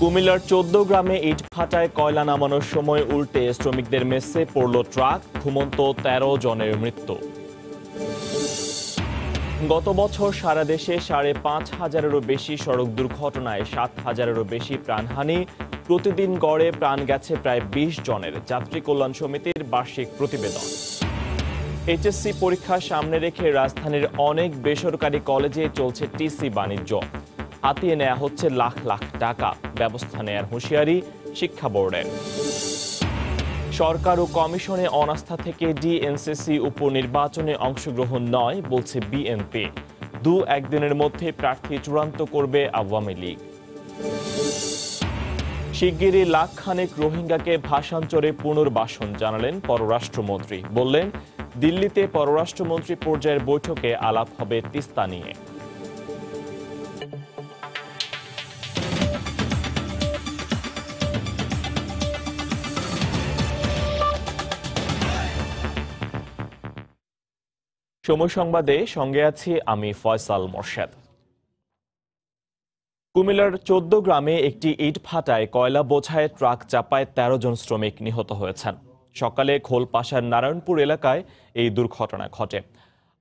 কুমিল্লার ১৪ গ্রামে ইটভাটায় কয়লা নামানোর সময় উল্টে শ্রমিকদের মেসে পড়ল ট্রাক, ঘুমন্ত ১৩ জনের মৃত্যু। গত বছর সারা দেশে ৫,৫০০-এরও বেশি সড়ক দুর্ঘটনায় ৭,০০০-এরও বেশি প্রাণহানি, প্রতিদিন গড়ে প্রাণ গেছে প্রায় ২০ জনের। যাত্রী কল্যাণ সমিতির বার্ষিক প্রতিবেদন। এইচএসসি পরীক্ষা সামনে রেখে রাজধানীর অনেক বেসরকারি কলেজে চলছে টিসি বাণিজ্য। হাতিয়ে নেওয়া হচ্ছে লাখ লাখ টাকা, ব্যবস্থা নেয়ার হুঁশিয়ারি শিক্ষা বোর্ডের। সরকার ও কমিশনে অনাস্থা থেকে ডিএনসিসি উপনির্বাচনে অংশগ্রহণ নয় বলছে বিএনপি। ২-১ দিনের মধ্যে প্রার্থী চূড়ান্ত করবে আওয়ামী লীগ। শিগগিরই লাখখানেক রোহিঙ্গাকে ভাষান্তরে পুনর্বাসন জানালেন পররাষ্ট্রমন্ত্রী। বললেন, দিল্লিতে পররাষ্ট্রমন্ত্রী পর্যায়ের বৈঠকে আলাপ হবে তিস্তা নিয়ে। সময় সংবাদে সঙ্গে আছি আমি ফয়সাল মোর্শেদ। কুমিল্লার ১৪ গ্রামে একটি ইটভাটায় কয়লা বোঝাই ট্রাক চাপায় ১৩ জন শ্রমিক নিহত হয়েছেন। সকালে খোলপাশার নারায়ণপুর এলাকায় এই দুর্ঘটনা ঘটে।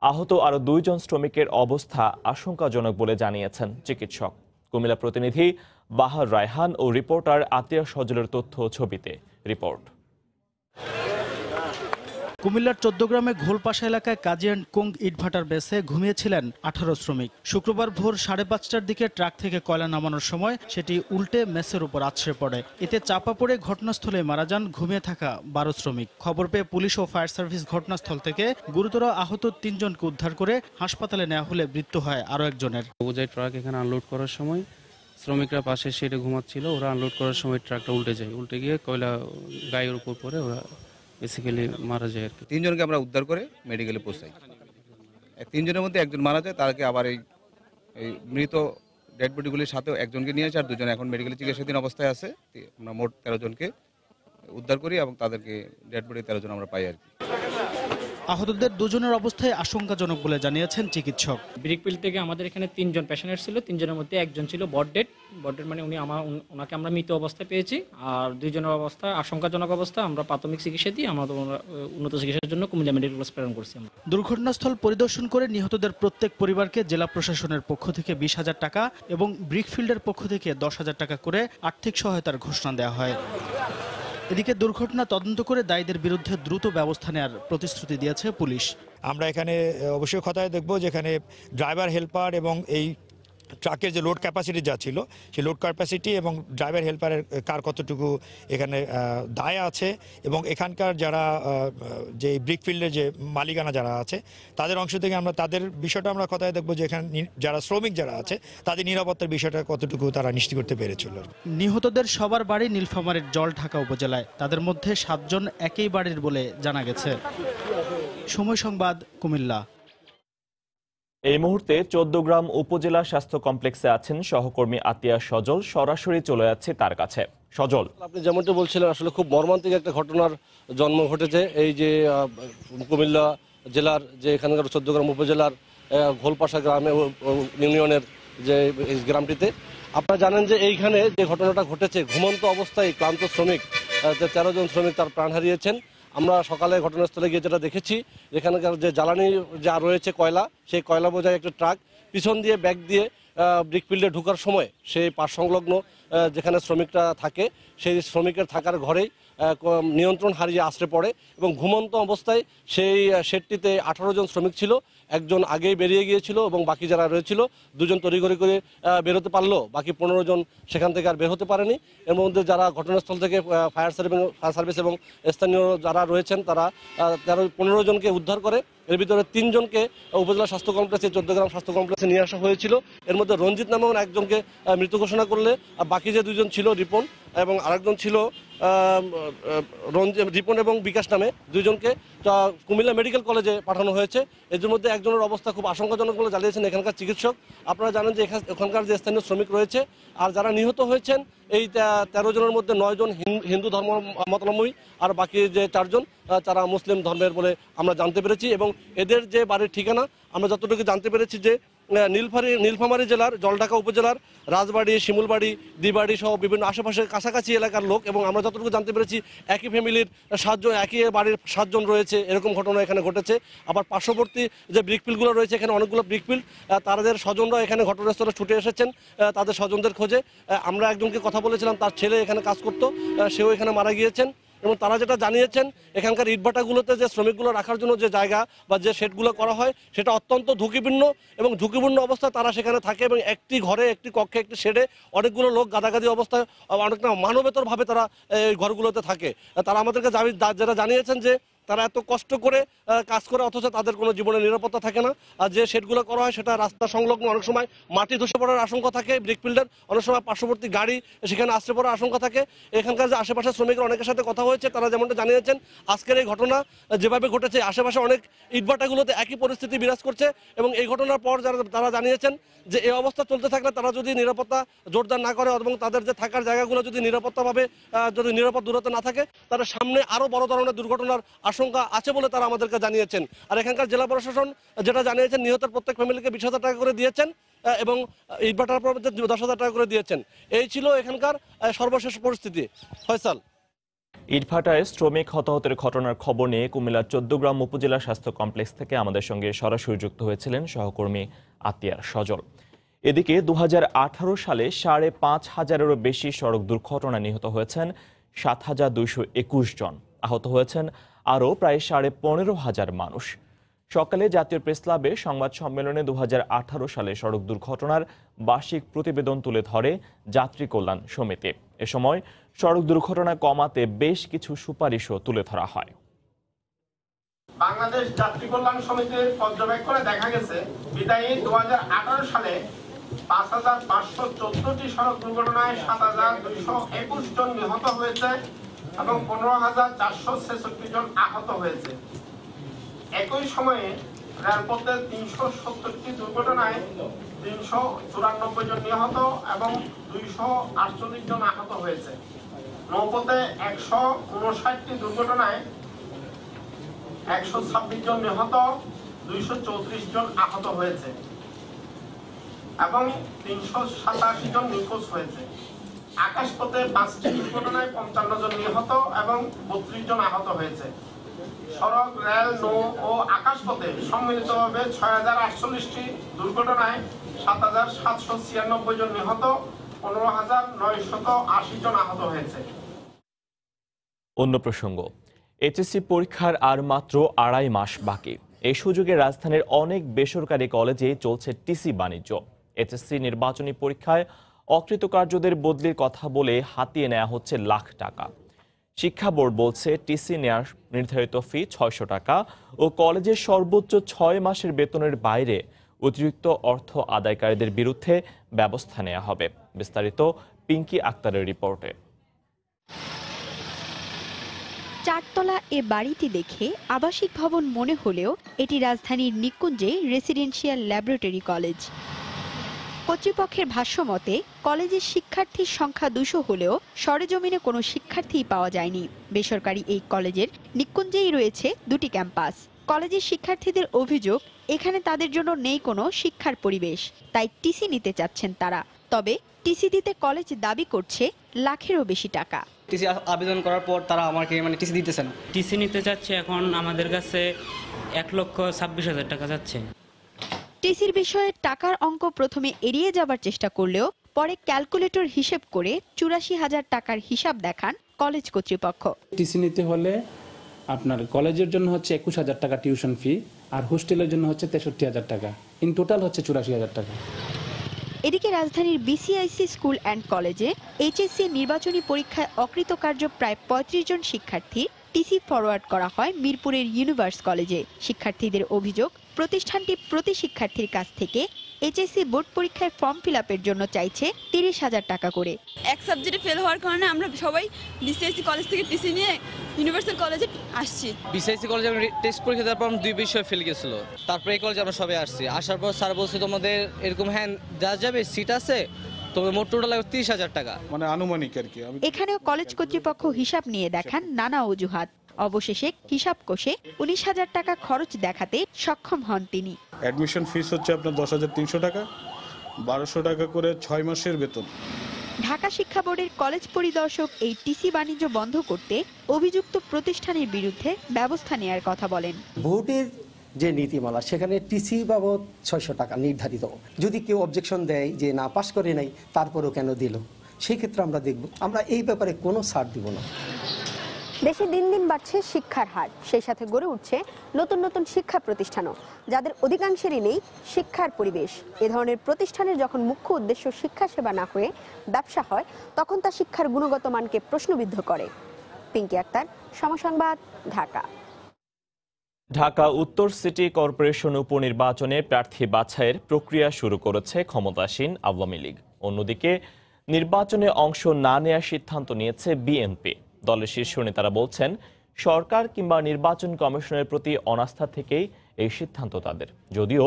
আহত আরও ২ জন শ্রমিকের অবস্থা আশঙ্কাজনক বলে জানিয়েছেন চিকিৎসক। কুমিল্লা প্রতিনিধি বাহার রায়হান ও রিপোর্টার আতিয়া সজলের তথ্য ছবিতে রিপোর্ট। কুমিল্লার ১৪ গ্রামে ঘোলপাশা এলাকায় কাজী অ্যান্ড কুং ইটভাটার বেসে ঘুমিয়েছিলেন ১৮ শ্রমিক। শুক্রবার ভোর ৫:৩০টার দিকে ট্রাক থেকে কয়লা নামানোর সময় সেটি উল্টে মেসের উপর আছড়ে পড়ে। এতে চাপা পড়ে ঘটনাস্থলে মারা যান ঘুমিয়ে থাকা ১২ শ্রমিক। খবর পেয়ে পুলিশ ও ফায়ার সার্ভিস ঘটনাস্থল থেকে গুরুতর আহত ৩ জনকে উদ্ধার করে হাসপাতালে নেওয়া হলে মৃত্যু হয় আরও একজনের। বোঝাই ট্রাক এখানে আনলোড করার সময় শ্রমিকরা পাশে সেটে ঘুমাচ্ছিল। ওরা আনলোড করার সময় ট্রাকটা উল্টে যায়। উল্টে গিয়ে কয়লা গায়ের উপর পড়ে ওরা বেসিক্যালি মারা যায় আর কি। ৩ জনকে আমরা উদ্ধার করে মেডিকেলে পৌঁছাই। ৩ জনের মধ্যে একজন মারা যায়, তাকে আবার এই মৃত ডেড বডিগুলির সাথেও একজনকে নিয়ে আসে, আর ২ জন এখন মেডিকেলে চিকিৎসাধীন অবস্থায় আছে। আমরা মোট ১৩ জনকে উদ্ধার করি এবং তাদেরকে ডেড বডি ১৩ জন আমরা পাই আর কি। আহতদের ২ জনের অবস্থায় আশঙ্কাজনক বলে জানিয়েছেন চিকিৎসক। ব্রিকফিল্ড থেকে আমাদের এখানে ৩ জন পেশেন্ট ছিল। 3 জনের মধ্যে একজন ছিল বডডেড মানে ওনাকে আমরা মৃত অবস্থায় পেয়েছি। আর 2 জনের অবস্থা আশঙ্কাজনক অবস্থা। আমরা প্রাথমিক চিকিৎসা দিয়ে আমাদের উন্নত চিকিৎসার জন্য কুমিল্লা মেডিকেল কলেজ প্রেরণ করছি। দুর্ঘটনাস্থল পরিদর্শন করে নিহতদের প্রত্যেক পরিবারকে জেলা প্রশাসনের পক্ষ থেকে ২০,০০০ টাকা এবং ব্রিকফিল্ডের পক্ষ থেকে ১০,০০০ টাকা করে আর্থিক সহায়তার ঘোষণা দেওয়া হয়। এদিকে দুর্ঘটনা তদন্ত করে দায়ীদের বিরুদ্ধে দ্রুত ব্যবস্থা নেওয়ার প্রতিশ্রুতি দিয়েছে পুলিশ। আমরা এখানে অবশ্যই খতায় দেখব যেখানে ড্রাইভার হেল্পার এবং এই ট্রাকের যে লোড ক্যাপাসিটি যা ছিল সেই লোড ক্যাপাসিটি এবং ড্রাইভার হেল্পারের কার কতটুকু এখানে দায় আছে, এবং এখানকার যারা যে ব্রিকফিল্ডের যে মালিকানা যারা আছে তাদের অংশ থেকে আমরা তাদের বিষয়টা আমরা খতায় দেখব যে এখানে যারা শ্রমিক যারা আছে তাদের নিরাপত্তার বিষয়টা কতটুকু তারা নিশ্চিত করতে পেরেছিল। নিহতদের সবার বাড়ি নীলফামারীর জলঢাকা উপজেলায়। তাদের মধ্যে ৭ জন একই বাড়ির বলে জানা গেছে। সময় সংবাদ, কুমিল্লা। এই মুহূর্তে ১৪ গ্রাম উপজেলা স্বাস্থ্য কমপ্লেক্সে আছেন সহকর্মী আতিয়া সজল। সরাসরি চলে যাচ্ছে তার কাছে। সজল, আপনি যেমনটা বলছিলেন, আসলে খুব মর্মান্তিক একটা ঘটনার জন্ম ঘটেছে। এই যে কুমিল্লা জেলার যে এখানকার ১৪ গ্রাম উপজেলার ঘোলপাশা গ্রামে ইউনিয়নের যে গ্রামটিতে আপনারা জানেন যে এইখানে যে ঘটনাটা ঘটেছে, ঘুমন্ত অবস্থায় ক্লান্ত শ্রমিক ১৩ জন শ্রমিক তার প্রাণ হারিয়েছেন। আমরা সকালে ঘটনাস্থলে গিয়ে যেটা দেখেছি, এখানকার যে জ্বালানি যা রয়েছে কয়লা, সেই কয়লা বোঝাই একটা ট্রাক পিছন দিয়ে ব্যাক দিয়ে ব্রিকফিল্ডে ঢোকার সময় সেই পাশ সংলগ্ন যেখানে শ্রমিকরা থাকে সেই শ্রমিকের থাকার ঘরেই নিয়ন্ত্রণ হারিয়ে আছড়ে পড়ে এবং ঘুমন্ত অবস্থায় সেই শেডটিতে ১৮ জন শ্রমিক ছিল। একজন আগেই বেরিয়ে গিয়েছিল এবং বাকি যারা রয়েছিল ২ জন তড়িঘড়ি করে বেরোতে পারলো, বাকি ১৫ জন সেখান থেকে আর বের হতে পারেনি। এর মধ্যে যারা ঘটনাস্থল থেকে ফায়ার সার্ভিস এবং স্থানীয় যারা রয়েছেন তারা ১৫ জনকে উদ্ধার করে। এর ভিতরে ৩ জনকে উপজেলা স্বাস্থ্য কমপ্লেক্সে ১৪ গ্রাম স্বাস্থ্য কমপ্লেক্সে নিয়ে আসা হয়েছিল। এর মধ্যে রঞ্জিত নামেও একজনকে মৃত ঘোষণা করলে বাকি যে ২ জন ছিল রিপন এবং আরেকজন ছিল রিপন এবং বিকাশ নামে ২ জনকে কুমিল্লা মেডিকেল কলেজে পাঠানো হয়েছে। এর মধ্যে একজনের অবস্থা খুব আশঙ্কাজনক বলে জানিয়েছেন এখানকার চিকিৎসক। আপনারা জানেন যে এখানকার যে স্থানীয় শ্রমিক রয়েছে আর যারা নিহত হয়েছেন এই ১৩ জনের মধ্যে ৯ জন হিন্দু ধর্ম মতাবলম্বী আর বাকি যে ৪ জন তারা মুসলিম ধর্মের বলে আমরা জানতে পেরেছি। এবং এদের যে বাড়ির ঠিকানা আমরা যতটুকু জানতে পেরেছি যে নীলফামারী জেলার জলঢাকা উপজেলার রাজবাড়ি, শিমুলবাড়ি, দ্বিবাড়ি সহ বিভিন্ন আশেপাশের কাছাকাছি এলাকার লোক, এবং আমরা যতটুকু জানতে পেরেছি একই ফ্যামিলির 7 জন, একই বাড়ির 7 জন রয়েছে, এরকম ঘটনা এখানে ঘটেছে। আবার পার্শ্ববর্তী যে ব্রিকফিল্ডগুলো রয়েছে, এখানে অনেকগুলো ব্রিকফিল্ড, তাদের স্বজনরা এখানে ঘটনাস্থলে ছুটে এসেছেন তাদের স্বজনদের খোঁজে। আমরা একজনকে কথা বলেছিলাম, তার ছেলে এখানে কাজ করতো, সেও এখানে মারা গিয়েছেন। এবং তারা যেটা জানিয়েছেন, এখানকার ইটভাটাগুলোতে যে শ্রমিকগুলো রাখার জন্য যে জায়গা বা যে শেডগুলো করা হয় সেটা অত্যন্ত ঝুঁকিপূর্ণ, এবং ঝুঁকিপূর্ণ অবস্থায় তারা সেখানে থাকে, এবং একটি ঘরে, একটি কক্ষে, একটি শেডে অনেকগুলো লোক গাদাগাদি অবস্থায়, অনেকটা মানবেতরভাবে তারা এই ঘরগুলোতে থাকে। তারা আমাদেরকে যেটা জানিয়েছেন যে তারা এত কষ্ট করে কাজ করে, অথচ তাদের কোনো জীবনের নিরাপত্তা থাকে না। আর যে শেডগুলো করা হয় সেটা রাস্তা সংলগ্ন, অনেক সময় মাটি ধসে পড়ার আশঙ্কা থাকে ব্রিকফিল্ডের, অনেক সময় পার্শ্ববর্তী গাড়ি সেখানে আশ্রয় পড়ার আশঙ্কা থাকে। এখানকার যে আশেপাশের শ্রমিকরা অনেকের সাথে কথা হয়েছে, তারা যেমনটা জানিয়েছেন আজকের এই ঘটনা যেভাবে ঘটেছে, আশেপাশে অনেক ইটভাটাগুলোতে একই পরিস্থিতি বিরাজ করছে, এবং এই ঘটনার পর তারা জানিয়েছেন যে এই অবস্থা চলতে থাকলে তারা যদি নিরাপত্তা জোরদার না করে, এবং তাদের যে থাকার জায়গাগুলো যদি নিরাপত্তাভাবে যদি নিরাপদ দূরত্ব না থাকে, তারা সামনে আরও বড় ধরনের দুর্ঘটনার আশঙ্কা আছে বলে তারা আমাদেরকে জানিয়েছেন। আর এখানকার জেলা প্রশাসন যেটা জানিয়েছেন, নিহতের প্রত্যেক ফ্যামিলিকে 20,000 টাকা করে দিয়েছেন, এবং ইটভাটার পর 10,000 টাকা করে দিয়েছেন। এই ছিল এখানকার সর্বশেষ পরিস্থিতি। ফয়সাল। ইটভাটায় শ্রমিক হতাহতের ঘটনার খবর নিয়ে কুমিল্লার 14 উপজেলা স্বাস্থ্য কমপ্লেক্স থেকে আমাদের সঙ্গে সরাসরি যুক্ত হয়েছিলেন সহকর্মী আতিয়ার সজল। এদিকে 2018 সালে 5,500-এরও বেশি সড়ক দুর্ঘটনায় নিহত হয়েছেন 7,221 জন, আহত হয়েছেন আরও প্রায় 15,500 মানুষ। সকালে জাতীয় প্রেসক্লাবে সংবাদ সম্মেলনে 2018 সালে সড়ক দুর্ঘটনার বার্ষিক প্রতিবেদন তুলে ধরে যাত্রী কল্যাণ সমিতি। এ সময় সড়ক দুর্ঘটনা কমাতে বেশ কিছু সুপারিশও তুলে ধরা হয়। বাংলাদেশ যাত্রী কল্যাণ সমিতির পর্যবেক্ষণে দেখা গেছে, বিদায়ী 2018 সালে 5,514টি সড়ক দুর্ঘটনায় 7,221 জন নিহত হয়েছে এবং 15,466 জন আহত হয়েছে। একই সময়ে রেলপথে 370টি দুর্ঘটনায় 394 জন নিহত এবং 248 জন আহত হয়েছে। নৌপথে 159টি দুর্ঘটনায় 126 জন নিহত, 234 জন আহত হয়েছে এবং 387 জন নিখোঁজ হয়েছে। আকাশপথে 5টি দুর্ঘটনায় 55 জন নিহত এবং 32 জন আহত হয়েছে। সড়ক, রেল, নৌ ও আকাশপথে সম্মিলিতভাবে 6,048টি দুর্ঘটনায় 7,796 জন নিহত, 15,980 জন আহত হয়েছে। অন্য প্রসঙ্গ, এইচএসসি পরীক্ষার আর মাত্র 2.5 মাস বাকি। এই সুযোগে রাজধানীর অনেক বেসরকারি কলেজে চলছে টিসি বাণিজ্য। এইচএসসি নির্বাচনী পরীক্ষায় অকৃতকার্যদের বদলির কথা বলে হাতিয়ে নেওয়া হচ্ছে লাখ টাকা। শিক্ষা বোর্ড বলছে টিসি নেওয়ার নির্ধারিত ফি 600 টাকা ও কলেজের সর্বোচ্চ 6 মাসের বেতনের বাইরে অতিরিক্ত অর্থ আদায়কারীদের বিরুদ্ধে ব্যবস্থা নেওয়া হবে। বিস্তারিত পিঙ্কি আক্তারের রিপোর্টে। চারতলা এ বাড়িটি দেখে আবাসিক ভবন মনে হলেও এটি রাজধানীর নিকুঞ্জে রেসিডেন্সিয়াল ল্যাবরেটরি কলেজ। কর্তৃপক্ষের ভাষ্যমতে কলেজের শিক্ষার্থীর সংখ্যা 200 হলেও সরেজমিনে কোনো শিক্ষার্থীই পাওয়া যায়নি। বেসরকারি এই কলেজের নিকুঞ্জেই রয়েছে 2টি ক্যাম্পাস। কলেজের শিক্ষার্থীদের অভিযোগ, এখানে তাদের জন্য নেই কোনো শিক্ষার পরিবেশ, তাই টিসি নিতে চাচ্ছেন তারা। তবে টিসি দিতে কলেজ দাবি করছে লাখেরও বেশি টাকা। টিসি আবেদন করার পর তারা আমাকে টিসি দিতেছে না। টিসি নিতে চাচ্ছে এখন আমাদের কাছে 1,26,000 টাকা যাচ্ছে। টিসির বিষয়ে টাকার অঙ্ক প্রথমে এড়িয়ে যাবার চেষ্টা করলেও পরে ক্যালকুলেটর হিসেব করে 84,000 টাকার হিসাব দেখান কলেজ কর্তৃপক্ষ। টিসি নিতে হলে আপনার কলেজের জন্য হচ্ছে 21,000 টাকা টিউশন ফি, আর হোস্টেলের জন্য হচ্ছে 63,000 টাকা, ইন টোটাল হচ্ছে 84,000 টাকা। এদিকে রাজধানীর বিসিআইসি স্কুল অ্যান্ড কলেজে এইচএসসি নির্বাচনী পরীক্ষায় অকৃতকার্য প্রায় 35 জন শিক্ষার্থী টিসি ফরওয়ার্ড করা হয় মিরপুরের ইউনিভার্স কলেজে। শিক্ষার্থীদের অভিযোগ, প্রতিষ্ঠানটি প্রতি শিক্ষার্থীর কাছ থেকে এইচএসসি বোর্ড পরীক্ষায় ফর্ম ফিলআপের জন্য চাইছে 30,000 টাকা করে। এক সাবজেক্টে ফেল হওয়ার কারণে আমরা সবাই বিসিআইসি কলেজ থেকে টিসি নিয়ে ইউনিভার্সাল কলেজে আসছি। বিসিআইসি কলেজে আমরা টেস্ট পরীক্ষা দেওয়ার পর 2 বিষয় ফেল গেছিল, তারপরে এই কলেজে আমরা সবাই আসছি। আসার পর স্যার বলছে তোমাদের এরকম দেওয়া যাবে, সিট আছে, তোমাদের মোট টোটাল 30,000 টাকা, মানে আনুমানিক আর কি। এখানেও কলেজ কর্তৃপক্ষ হিসাব নিয়ে দেখান নানা অজুহাত। অবশেষে হিসাব কষে 19,000 টাকা খরচ দেখাতে সক্ষম হন তিনি। অ্যাডমিশন ফিস হচ্ছে আপনার 10,300 টাকা, 1200 টাকা করে 6 মাসের বেতন। ঢাকা শিক্ষা বোর্ডের কলেজ পরিদর্শক এই টিসি বাণিজ্য বন্ধ করতে অভিযুক্ত প্রতিষ্ঠানের বিরুদ্ধে ব্যবস্থা নেওয়ার কথা বলেন। বোর্ডের যে নীতিমালা সেখানে টিসি বাবদ 600 টাকা নির্ধারিত। যদি কেউ অবজেকশন দেয় যে না পাস করে নাই তারপরেও কেন দিল, সেই ক্ষেত্রে আমরা দেখব, আমরা এই ব্যাপারে কোনো ছাড় দিব না। দেশে দিন দিন বাড়ছে শিক্ষার হার, সেই সাথে গড়ে উঠছে নতুন নতুন শিক্ষা প্রতিষ্ঠানও, যাদের অধিকাংশেরই নেই শিক্ষার পরিবেশ। এ ধরনের প্রতিষ্ঠানের যখন মুখ্য উদ্দেশ্য শিক্ষা সেবা না হয়ে ব্যবসা হয়, তখন তা শিক্ষার গুণগত মানকে প্রশ্নবিদ্ধ করে। পিঙ্কি আক্তার, সময় সংবাদ, ঢাকা। ঢাকা উত্তর সিটি কর্পোরেশন উপনির্বাচনে প্রার্থী বাছাইয়ের প্রক্রিয়া শুরু করেছে ক্ষমতাসীন আওয়ামী লীগ। অন্যদিকে নির্বাচনে অংশ না নেওয়ার সিদ্ধান্ত নিয়েছে বিএনপি। দলের শীর্ষ নেতারা বলছেন, সরকার কিংবা নির্বাচন কমিশনের প্রতি অনাস্থা থেকেই এই সিদ্ধান্ত তাদের। যদিও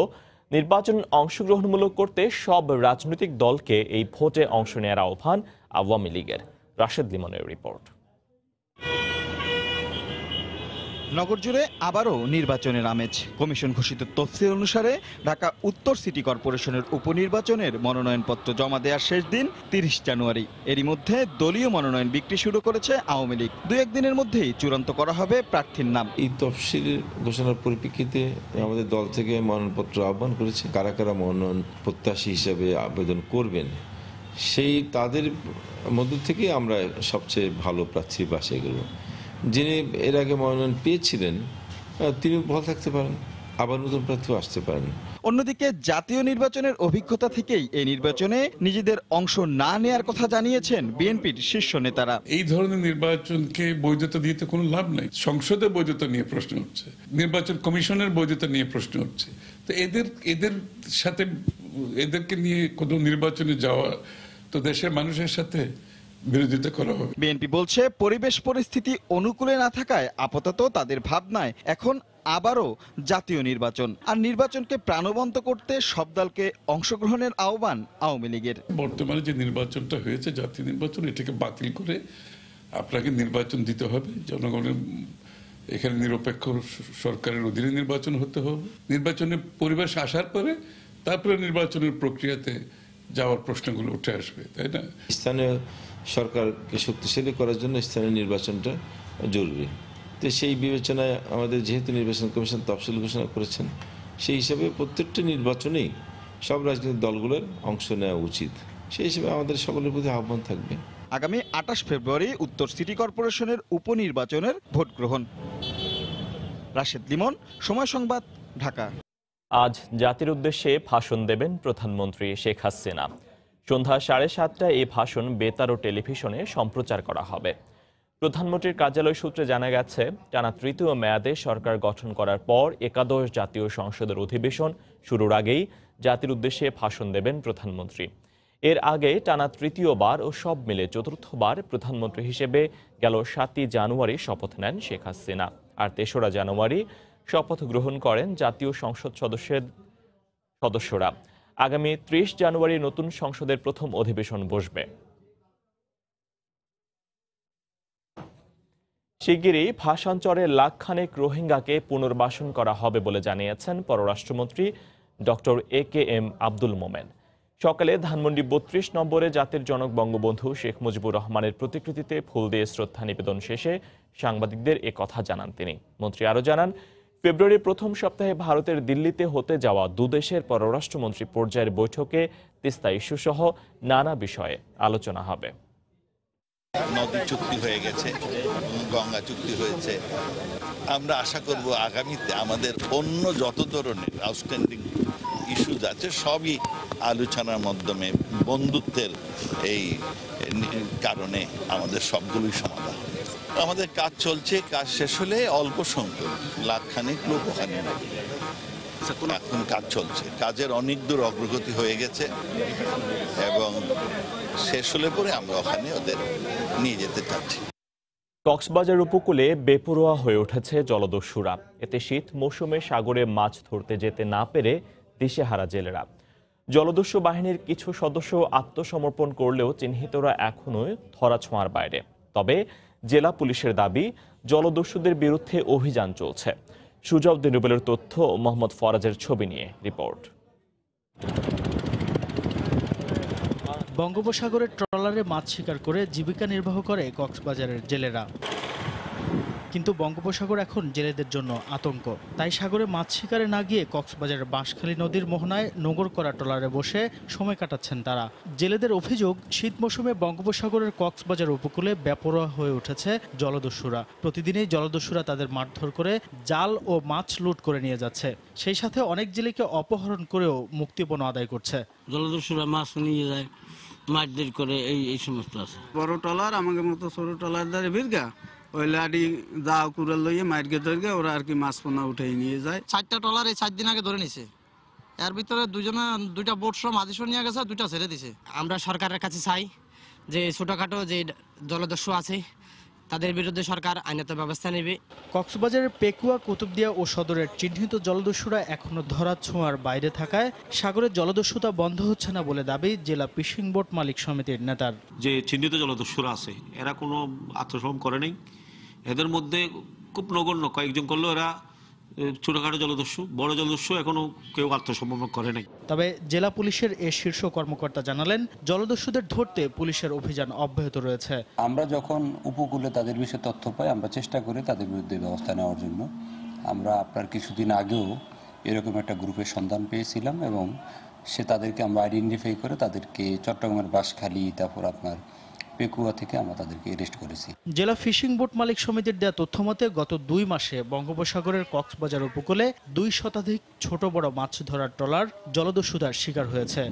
নির্বাচন অংশগ্রহণমূলক করতে সব রাজনৈতিক দলকে এই ভোটে অংশ নেওয়ার আহ্বান আওয়ামী লীগের। রাশেদ লিমনের রিপোর্ট। নগর জুড়ে আবারও নির্বাচনের আমেজ। কমিশন ঘোষিত তফসিল অনুসারে ঢাকা উত্তর সিটি কর্পোরেশনের উপনির্বাচনের মনোনয়নপত্র জমা দেওয়ার শেষ দিন 30 জানুয়ারি। এরই মধ্যে দলীয় মনোনয়ন বিক্রি শুরু করেছে আওয়ামী লীগ। 2-1 দিনের মধ্যেই চূড়ান্ত করা হবে প্রার্থীর নাম। এই তফসিল ঘোষণার পরিপ্রেক্ষিতে আমাদের দল থেকে মনোনয়নপত্র আহ্বান করেছে। কারা কারা মনোনয়ন প্রত্যাশী হিসেবে আবেদন করবেন, সেই তাদের মধ্য থেকে আমরা সবচেয়ে ভালো প্রার্থী বাছাই করব। যিনি এর আগে মনোনয়ন পেয়েছিলেন তিনি ভালো থাকতে পারেন, আবার নতুন প্রার্থীও আসতে পারেন। অন্যদিকে জাতীয় নির্বাচনের অভিজ্ঞতা থেকেই এই নির্বাচনে নিজেদের অংশ না নেয়ার কথা জানিয়েছেন বিএনপির শীর্ষ নেতারা। এই ধরনের নির্বাচনকে বৈধতা দিতে কোনো লাভ নাই। সংসদের বৈধতা নিয়ে প্রশ্ন উঠছে, নির্বাচন কমিশনের বৈধতা নিয়ে প্রশ্ন উঠছে। তো এদের সাথে এদেরকে নিয়ে কোনো নির্বাচনে যাওয়া তো দেশের মানুষের সাথে বিরোধিতা করা হবে। বিএনপি বলছে, পরিবেশ পরিস্থিতি অনুকূলে না থাকায় আপাতত তাদের ভাবনায় এখন আবারও জাতীয় নির্বাচন, আর নির্বাচনকে প্রাণবন্ত করতে সব দলকে অংশগ্রহণের আহ্বান আওয়ামী লীগের। বর্তমানে যে নির্বাচনটা হয়েছে জাতীয় নির্বাচন, এটাকে বাতিল করে আপনাকে নির্বাচন দিতে হবে। জনগণের এখানে নিরপেক্ষ সরকারের অধীনে নির্বাচন হতে হবে। নির্বাচনের পরিবেশ আসার পরে তারপরে নির্বাচনের প্রক্রিয়াতে যাওয়ার প্রশ্নগুলো উঠে আসবে, তাই না? স্থানীয় সরকারকে শক্তিশালী করার জন্য স্থানীয় নির্বাচনটা জরুরি। তো সেই বিবেচনায় আমাদের যেহেতু নির্বাচন কমিশন তফসিল ঘোষণা করেছেন, সেই হিসাবে প্রত্যেকটি নির্বাচনেই সব রাজনৈতিক দলগুলোর অংশ নেওয়া উচিত। সেই হিসেবে আমাদের সকলের প্রতি আহ্বান থাকবে। আগামী 28 ফেব্রুয়ারি উত্তর সিটি কর্পোরেশনের উপনির্বাচনের ভোট গ্রহণ। রাশেদ লিমন, সময় সংবাদ, ঢাকা। আজ জাতির উদ্দেশ্যে ভাষণ দেবেন প্রধানমন্ত্রী শেখ হাসিনা। সন্ধ্যা 7:30টায় এই ভাষণ বেতার ও টেলিভিশনে সম্প্রচার করা হবে। প্রধানমন্ত্রীর কার্যালয় সূত্রে জানা গেছে, টানা তৃতীয় মেয়াদে সরকার গঠন করার পর একাদশ জাতীয় সংসদের অধিবেশন শুরুর আগেই জাতির উদ্দেশ্যে ভাষণ দেবেন প্রধানমন্ত্রী। এর আগে টানা তৃতীয়বার ও সব মিলে চতুর্থবার প্রধানমন্ত্রী হিসেবে গেল 7 জানুয়ারি শপথ নেন শেখ হাসিনা, আর 3রা জানুয়ারি শপথ গ্রহণ করেন জাতীয় সংসদ সদস্যরা। আগামী 30 জানুয়ারি নতুন সংসদের প্রথম অধিবেশন বসবে। শিগগিরই ভাষান্তরে লাখখানেক রোহিঙ্গাকে পুনর্বাসন করা হবে বলে জানিয়েছেন পররাষ্ট্রমন্ত্রী ডক্টর একেএম আব্দুল মোমেন। সকালে ধানমন্ডি 32 নম্বরে জাতির জনক বঙ্গবন্ধু শেখ মুজিবুর রহমানের প্রতিকৃতিতে ফুল দিয়ে শ্রদ্ধা নিবেদন শেষে সাংবাদিকদের এ কথা জানান তিনি। মন্ত্রী আরও জানান, ফেব্রুয়ারির প্রথম সপ্তাহে ভারতের দিল্লিতে হতে যাওয়া দুদেশের পররাষ্ট্রমন্ত্রী পর্যায়ের বৈঠকে তিস্তা ইস্যু সহ নানা বিষয়ে আলোচনা হবে। নদী চুক্তি হয়ে গেছে, গঙ্গা চুক্তি হয়েছে। আমরা আশা করব আগামীতে আমাদের অন্য যত ধরনের আউটস্ট্যান্ডিং ইস্যুজ আছে সবই আলোচনার মাধ্যমে বন্ধুত্বের এই কারণে আমাদের সবগুলোই সমাধান। আমাদের কাজ চলছে, কাজ শেষ হলে অল্প সংখ্যক লাখখানেক লোক ওখানে এখন কাজ চলছে। কাজের অনেক দূর অগ্রগতি হয়ে গেছে এবং শেষ হলে পরে আমরা ওখানে ওদের নিয়ে যেতে চাচ্ছি। কক্সবাজার উপকূলে বেপরোয়া হয়ে উঠেছে জলদস্যুরা। এতে শীত মৌসুমে সাগরে মাছ ধরতে যেতে না পেরে দিশেহারা জেলেরা। জলদস্যু বাহিনীর কিছু সদস্য আত্মসমর্পণ করলেও চিহ্নিতরা এখনো ধরাছোঁয়ার বাইরে। তবে জেলা পুলিশের দাবি, জলদস্যুদের বিরুদ্ধে অভিযান চলছে। সুজাউদ্দিন রুবেলের তথ্য ও মোহাম্মদ ফরাজের ছবি নিয়ে রিপোর্ট। বঙ্গোপসাগরের ট্রলারে মাছ শিকার করে জীবিকা নির্বাহ করে কক্সবাজারের জেলেরা। কিন্তু বঙ্গোপসাগর এখন জেলেদের জন্য আতঙ্ক। তাই সাগরে মাছ শিকারে না গিয়ে কক্সবাজারের বাঁশখালী নদীর মোহনায় নোঙর করা ট্রলারে বসে সময় কাটাচ্ছেন তারা। জেলেদের অভিযোগ, শীত মৌসুমে বঙ্গোপসাগরের কক্সবাজার উপকূলে বেপরোয়া হয়ে উঠেছে জলদস্যুরা। প্রতিদিনই জলদস্যুরা তাদের মারধর করে জাল ও মাছ লুট করে নিয়ে যাচ্ছে। সেই সাথে অনেক জেলেকে অপহরণ করেও মুক্তিপণ আদায় করছে। জলদস্যুরা মাছ নিয়ে যায়, মারধর করে, এই সমস্ত আছে। বড় ট্রলার আমাদের মতো ছোট ট্রলার দ্বারা ভিড়গা ওই লাডি দাও কুড়াল লইয়ে মাইরকে ধরগে ওরা আর কি মাছ পোনা উঠে নিয়ে যায়। 4টা ট্রলার এই 4 দিন আগে ধরে নিছে। এর ভিতরে দুইটা বোট সহ মাঝিশো নিয়ে গেছে, 2টা ছেড়ে দিছে। আমরা সরকারের কাছে চাই যে ছোটখাটো যে জলদস্যু আছে তাদের বিরুদ্ধে সরকার আইনত ব্যবস্থা নেবে। কক্সবাজারের পেকুয়া, কুতুবদিয়া ও সদরের চিহ্নিত জলদস্যুরা এখনো ধরা ছোঁয়ার বাইরে থাকায় সাগরের জলদস্যুতা বন্ধ হচ্ছে না বলে দাবি জেলা ফিশিং বোট মালিক সমিতির নেতার। যে চিহ্নিত জলদস্যুরা আছে এরা কোনো আত্মসমর্পণ করে নাই। এদের মধ্যে খুব নগণ্য কয়েকজন করলেও এরা ছোটখাটো জলদস্যু, বড় জলদস্যু এখনো কেউ আত্মসমর্পণ করে নাই। তবে জেলা পুলিশের এ শীর্ষ কর্মকর্তা জানালেন, জলদস্যুদের ধরতে পুলিশের অভিযান অব্যাহত রয়েছে। আমরা যখন উপকূলে তাদের বিষয়ে তথ্য পাই, আমরা চেষ্টা করি তাদের বিরুদ্ধে ব্যবস্থা নেওয়ার জন্য। আমরা আপনার কিছুদিন আগেও এরকম একটা গ্রুপের সন্ধান পেয়েছিলাম এবং তাদেরকে আমরা আইডেন্টিফাই করে তাদেরকে চট্টগ্রামের বাঁশখালী, তারপর আপনার পেকুয়া থেকে আমরা তাদেরকে অ্যারেস্ট করেছি। জেলা ফিশিং বোট মালিক সমিতির দেয়া তথ্য মতে গত 2 মাসে বঙ্গোপসাগরের কক্সবাজার উপকূলে 2 শতাধিক ছোট বড় মাছ ধরার ট্রলার জলদস্যুতার শিকার হয়েছে।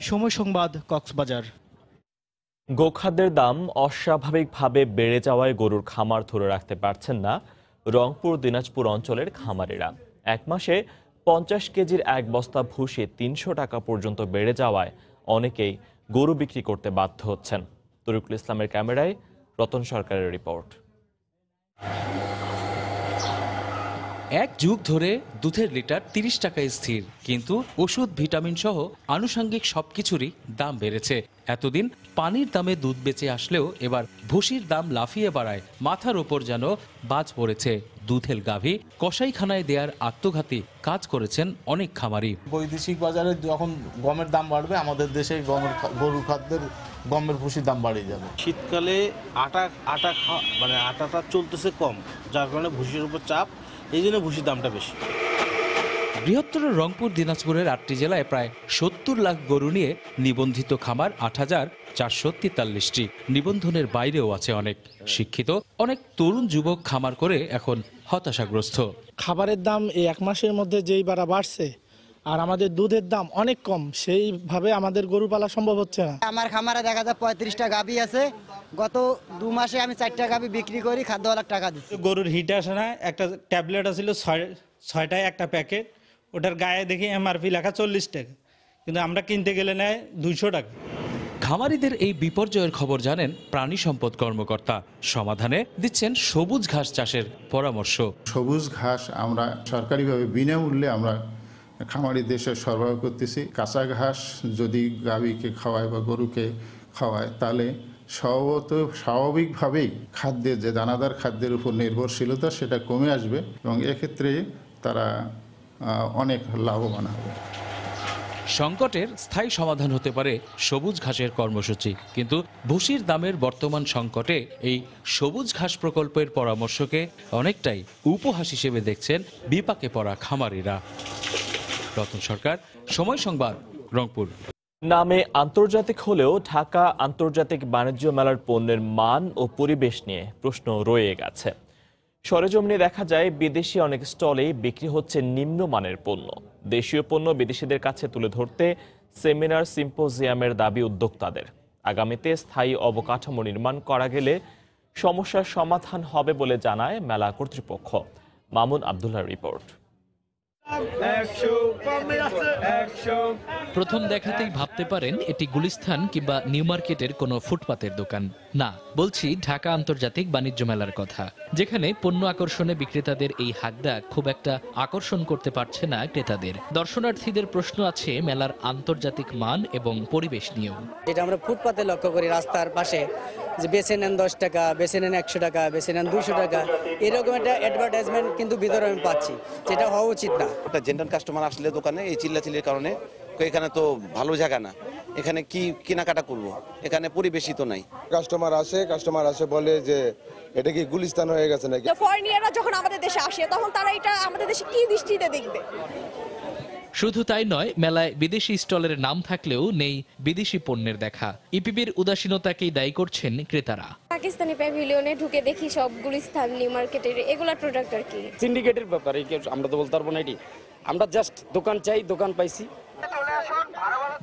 সময় সংবাদ, কক্সবাজার। গোখাদ্যের দাম অস্বাভাবিকভাবে বেড়ে যাওয়ায় গরুর খামার ধরে রাখতে পারছেন না রংপুর, দিনাজপুর অঞ্চলের খামারিরা। 1 মাসে 50 কেজির 1 বস্তা ভুসি 300 টাকা পর্যন্ত বেড়ে যাওয়ায় অনেকেই গরু বিক্রি করতে বাধ্য হচ্ছেন। তরিকুল ইসলামের ক্যামেরায় রতন সরকারের রিপোর্ট। 1 যুগ ধরে দুধের লিটার 30 টাকায় স্থির, কিন্তু ওষুধ, ভিটামিন সহ আনুষঙ্গিক সবকিছুরই দাম বেড়েছে। এতদিন পানির দামে দুধ বেঁচে আসলেও এবার ভুসির দাম লাফিয়ে বাড়ায় মাথার ওপর যেন বাজ পড়েছে। দুধের গাভী কসাইখানায় দেওয়ার আত্মঘাতী কাজ করেছেন অনেক খামারি। বৈদেশিক বাজারে যখন গমের দাম বাড়বে, আমাদের দেশে গরুর খাদ্যের গমের ভুসির দাম বাড়িয়ে যাবে। শীতকালে আটাটা চলতেছে কম, যার কারণে ভুসির উপর চাপ, এই জন্য ভুসির দামটা বেশি। বৃহত্তর রংপুর, দিনাজপুরের 8টি জেলায় প্রায় 70 লাখ গরু নিয়ে নিবন্ধিত খামার 8,443টি। নিবন্ধনের বাইরেও আছে অনেক শিক্ষিত, অনেক তরুণ যুবক খামার করে এখন হতাশাগ্রস্ত। খাবারের দাম এই 1 মাসের মধ্যে যেই বাড়ছে, আর আমাদের দুধের দাম অনেক কম, সেইভাবে আমাদের গরু পালা সম্ভব হচ্ছে না। আমার খামারে দেখা যায় 35টা গাভী আছে। গত 2 মাসে আমি 4টা গাভী বিক্রি করি, খাদ্যওয়ালার টাকা দিচ্ছি। গরুর হিট আসে না, একটা ট্যাবলেট আছিল 6টায় একটা প্যাকেট, ওটার গায়ে দেখি এমআরপি লেখা 40 টাকা, কিন্তু আমরা কিনতে গেলে নেয় 200 টাকা। খামারিদের এই বিপর্যয়ের খবর জানেন প্রাণী সম্পদ কর্মকর্তা। সমাধানে দিচ্ছেন সবুজ ঘাস চাষের পরামর্শ। সবুজ ঘাস আমরা সরকারিভাবে বিনামূল্যে আমরা খামারি দেশে সরবরাহ করতেছি। কাঁচা ঘাস যদি গাভীকে খাওয়ায় বা গরুকে খাওয়ায়, তাহলে স্বাভাবিকভাবেই খাদ্যের যে দানাদার খাদ্যের উপর নির্ভরশীলতা সেটা কমে আসবে এবং এক্ষেত্রে তারা অনেক লাভবান হবে। সংকটের স্থায়ী সমাধান হতে পারে সবুজ ঘাসের কর্মসূচি, কিন্তু ভুসির দামের বর্তমান সংকটে এই সবুজ ঘাস প্রকল্পের পরামর্শকে অনেকটাই উপহাস হিসেবে দেখছেন বিপাকে পড়া খামারিরা। রতন সরকার, সময় সংবাদ, রংপুর। নামে আন্তর্জাতিক হলেও ঢাকা আন্তর্জাতিক বাণিজ্য মেলার পণ্যের মান ও পরিবেশ নিয়ে প্রশ্ন রয়ে গেছে। সরেজমিনে দেখা যায় বিদেশি অনেক স্টলেই বিক্রি হচ্ছে নিম্নমানের পণ্য। দেশীয় পণ্য বিদেশিদের কাছে তুলে ধরতে সেমিনার, সিম্পোজিয়ামের দাবি উদ্যোক্তাদের। আগামীতে স্থায়ী অবকাঠামো নির্মাণ করা গেলে সমস্যার সমাধান হবে বলে জানায় মেলা কর্তৃপক্ষ। মামুন আব্দুল্লাহর রিপোর্ট। প্রথম দেখাতেই ভাবতে পারেন এটি গুলিস্তান কিংবা নিউ মার্কেটের কোনো ফুটপাতের দোকান। না, বলছি ঢাকা আন্তর্জাতিক বাণিজ্য মেলার কথা, যেখানে পণ্য আকর্ষণে বিক্রেতাদের এই হাকডাক খুব একটা আকর্ষণ করতে পারছে না ক্রেতাদের। দর্শনার্থীদের প্রশ্ন আছে মেলার আন্তর্জাতিক মান এবং পরিবেশ নিয়েও। যেটা আমরা ফুটপাতে লক্ষ্য করি রাস্তার পাশে, যে বেছে নেন 10 টাকা, বেছে নেন 100 টাকা, বেছে নেন 200 টাকা, এরকম একটা অ্যাডভার্টাইজমেন্ট কিন্তু ভিতরে আমি পাচ্ছি, যেটা হওয়া উচিত না। একটা জেনারেল কাস্টমার আসলে দোকানে এই চিল্লাচিল্লির কারণে এখানে তো ভালো জায়গা না, এখানে কি কেনাকাটা করব, এখানে পরিবেশই তো নাই। কাস্টমার আসে বলে যে এটা কি গুলিস্তান হয়ে গেছে নাকি। ফরেনিয়াররা যখন আমাদের দেশে আসে তখন তারা এটা আমাদের দেশে কি দৃষ্টিতে দেখবে। শুধু তাই নয়, মেলায় বিদেশি স্টলের নাম থাকলেও নেই বিদেশি পণ্যের দেখা। ইপিবির উদাসীনতাকেই দায়ী করছেন ক্রেতারা। পাকিস্তানি প্যাভিলিয়নে ঢুকে দেখি সব গুলিস্তান, নিউ মার্কেটের এগুলা প্রোডাক্ট আর কি। সিন্ডিকেটের ব্যাপারে আমরা তো বলতে পারবো না, এটি আমরা জাস্ট দোকান চাই, দোকান পাইছি।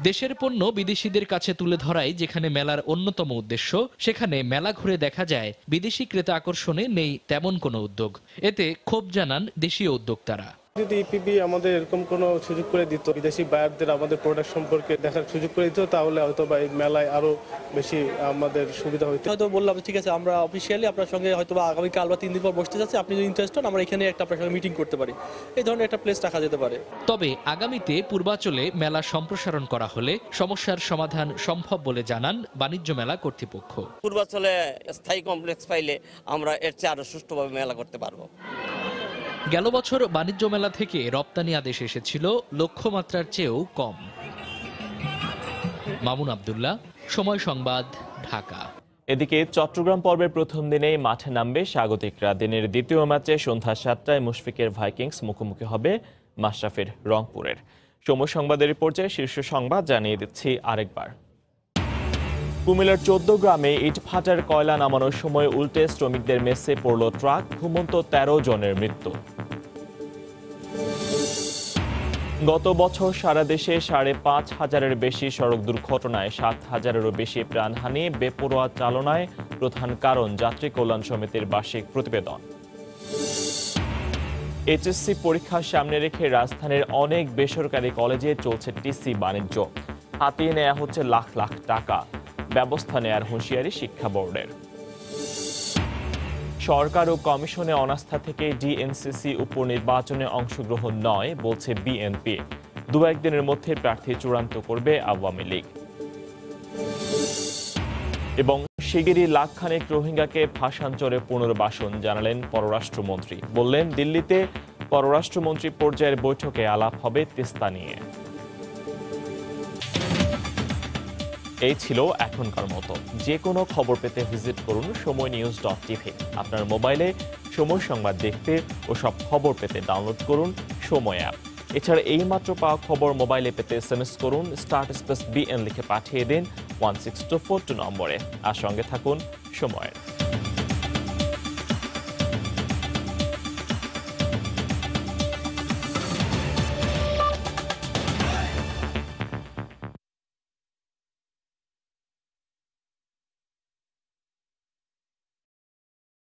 দেশের পণ্য বিদেশিদের কাছে তুলে ধরাই যেখানে মেলার অন্যতম উদ্দেশ্য, সেখানে মেলা ঘুরে দেখা যায় বিদেশি ক্রেতা আকর্ষণে নেই তেমন কোনো উদ্যোগ। এতে ক্ষোভ জানান দেশীয় উদ্যোক্তারা। যদি ইপিবি আমাদের এরকম কোনো সুযোগ করে দিত, বিদেশি বায়ারদের আমাদের প্রোডাক্ট সম্পর্কে দেখার সুযোগ করে দিত, তাহলে হয়তো বা এই মেলায় আরো বেশি আমাদের সুবিধা হইতো। হয়তো বললাম ঠিক আছে, আমরা অফিসিয়ালি আপনার সঙ্গে হয়তো বা আগামীকাল বা 3 দিন পর বসতে যাচ্ছি, আপনি যদি ইন্টারেস্ট হন আমরা এখানে একটা আপনার সঙ্গে মিটিং করতে পারি, এই ধরনের একটা প্লেস রাখা যেতে পারে। তবে আগামীতে পূর্বাচলে মেলা সম্প্রসারণ করা হলে সমস্যার সমাধান সম্ভব বলে জানান বাণিজ্য মেলা কর্তৃপক্ষ। পূর্বাচলে স্থায়ী কমপ্লেক্স পাইলে আমরা এর চেয়ে আরো সুষ্ঠুভাবে মেলা করতে পারবো। গেল বছর বাণিজ্য মেলা থেকে রপ্তানি আদেশ এসেছিল লক্ষ্যমাত্রার চেয়েও কম। মামুন আব্দুল্লাহ, সময় সংবাদ, ঢাকা। এদিকে চট্টগ্রাম পর্বের প্রথম দিনেই মাঠে নামবে স্বাগতিকরা। দিনের দ্বিতীয় ম্যাচে সন্ধ্যা 7টায় মুশফিকের ভাইকিংস মুখোমুখি হবে মাশরাফির রংপুরের। সময় সংবাদের পর্যায়ে শীর্ষ সংবাদ জানিয়ে দিচ্ছি আরেকবার। কুমিল্লার 14 গ্রামে ইটভাটার কয়লা নামানোর সময় উল্টে শ্রমিকদের মেসে পড়ল ট্রাক, ঘুমন্ত 13 জনের মৃত্যু। গত বছর সারা দেশে 5,500-এর বেশি সড়ক দুর্ঘটনায় 7,000-এরও বেশি প্রাণহানি। বেপরোয়া চালনায় প্রধান কারণ, যাত্রী কল্যাণ সমিতির বার্ষিক প্রতিবেদন। এইচএসসি পরীক্ষার সামনে রেখে রাজধানীর অনেক বেসরকারি কলেজে চলছে টিসি বাণিজ্য। হাতিয়ে নেওয়া হচ্ছে লাখ লাখ টাকা। ব্যবস্থা নেয়ার হুঁশিয়ারি শিক্ষা বোর্ডের। সরকার ও কমিশনে অনাস্থা থেকে ডিএনসিসি উপনির্বাচনে অংশগ্রহণ নয় বলছে বিএনপি। 2-1 দিনের মধ্যে প্রার্থী চূড়ান্ত করবে আওয়ামী লীগ। এবং শিগগিরই লাখখানেক রোহিঙ্গাকে ভাষান্তরে পুনর্বাসন জানালেন পররাষ্ট্রমন্ত্রী। বললেন, দিল্লিতে পররাষ্ট্রমন্ত্রী পর্যায়ের বৈঠকে আলাপ হবে তিস্তা নিয়ে। এই ছিল এখনকার মতো। যে কোনো খবর পেতে ভিজিট করুন সময়নিউজ.tv। আপনার মোবাইলে সময় সংবাদ দেখতে ও সব খবর পেতে ডাউনলোড করুন সময় অ্যাপ। এছাড়া এইমাত্র পাওয়া খবর মোবাইলে পেতে SMS করুন *BN লিখে পাঠিয়ে দিন 16242 নম্বরে। আর সঙ্গে থাকুন সময়ের।